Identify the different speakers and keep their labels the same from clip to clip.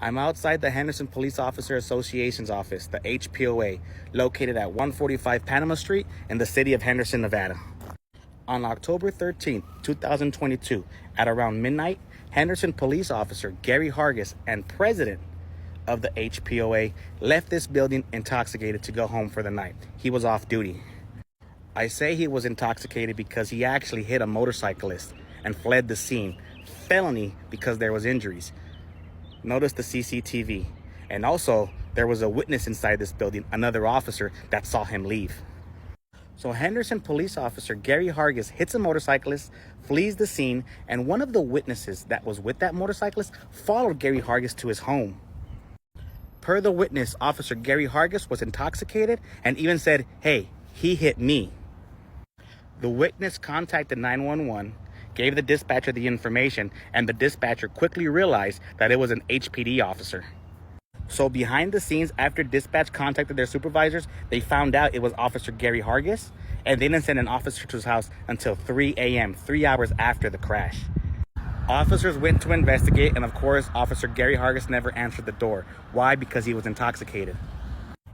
Speaker 1: I'm outside the Henderson Police Officer Association's office, the HPOA, located at 145 Panama Street in the city of Henderson, Nevada. On October 13, 2022, at around midnight, Henderson Police Officer Gary Hargis and president of the HPOA left this building intoxicated to go home for the night. He was off duty. I say he was intoxicated because he actually hit a motorcyclist and fled the scene. Felony because there was injuries. Notice the CCTV. And also, there was a witness inside this building, another officer that saw him leave. So Henderson Police Officer Gary Hargis hits a motorcyclist, flees the scene, and one of the witnesses that was with that motorcyclist followed Gary Hargis to his home. Per the witness, Officer Gary Hargis was intoxicated and even said, "Hey, he hit me." The witness contacted 911, gave the dispatcher the information, and the dispatcher quickly realized that it was an HPD officer. So behind the scenes, after dispatch contacted their supervisors, they found out it was Officer Gary Hargis, and they didn't send an officer to his house until 3 a.m., 3 hours after the crash. Officers went to investigate, and of course, Officer Gary Hargis never answered the door. Why? Because he was intoxicated.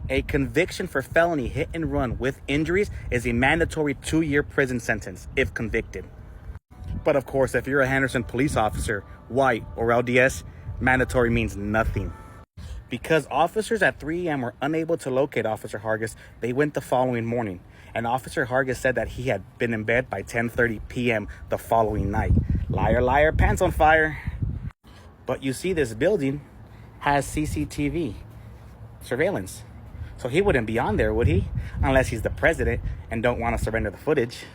Speaker 1: A conviction for felony hit and run with injuries is a mandatory 2-year prison sentence if convicted. But of course, if you're a Henderson police officer, white, or LDS, mandatory means nothing. Because officers at 3 a.m. were unable to locate Officer Hargis, they went the following morning. And Officer Hargis said that he had been in bed by 10:30 p.m. the following night. Liar, liar, pants on fire. But you see, this building has CCTV surveillance. So he wouldn't be on there, would he? Unless he's the president and don't want to surrender the footage.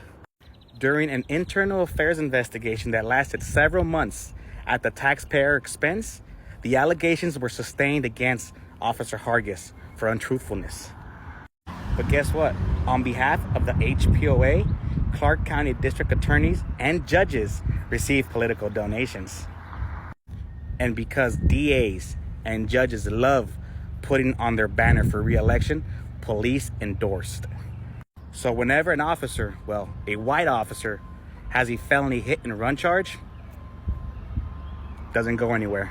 Speaker 1: During an internal affairs investigation that lasted several months at the taxpayer expense, the allegations were sustained against Officer Hargis for untruthfulness. But guess what? On behalf of the HPOA, Clark County District Attorneys and judges received political donations. And because DAs and judges love putting on their banner for re-election, police endorsed. So whenever an officer, well, a white officer, has a felony hit and run charge, doesn't go anywhere.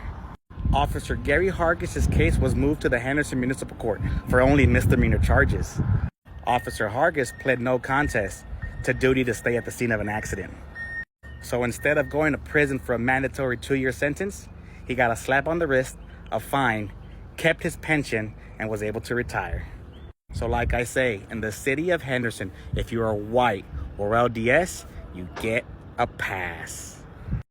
Speaker 1: Officer Gary Hargis' case was moved to the Henderson Municipal Court for only misdemeanor charges. Officer Hargis pled no contest to duty to stay at the scene of an accident. So instead of going to prison for a mandatory 2-year sentence, he got a slap on the wrist, a fine, kept his pension, and was able to retire. So like I say, in the city of Henderson, if you are white or LDS, you get a pass.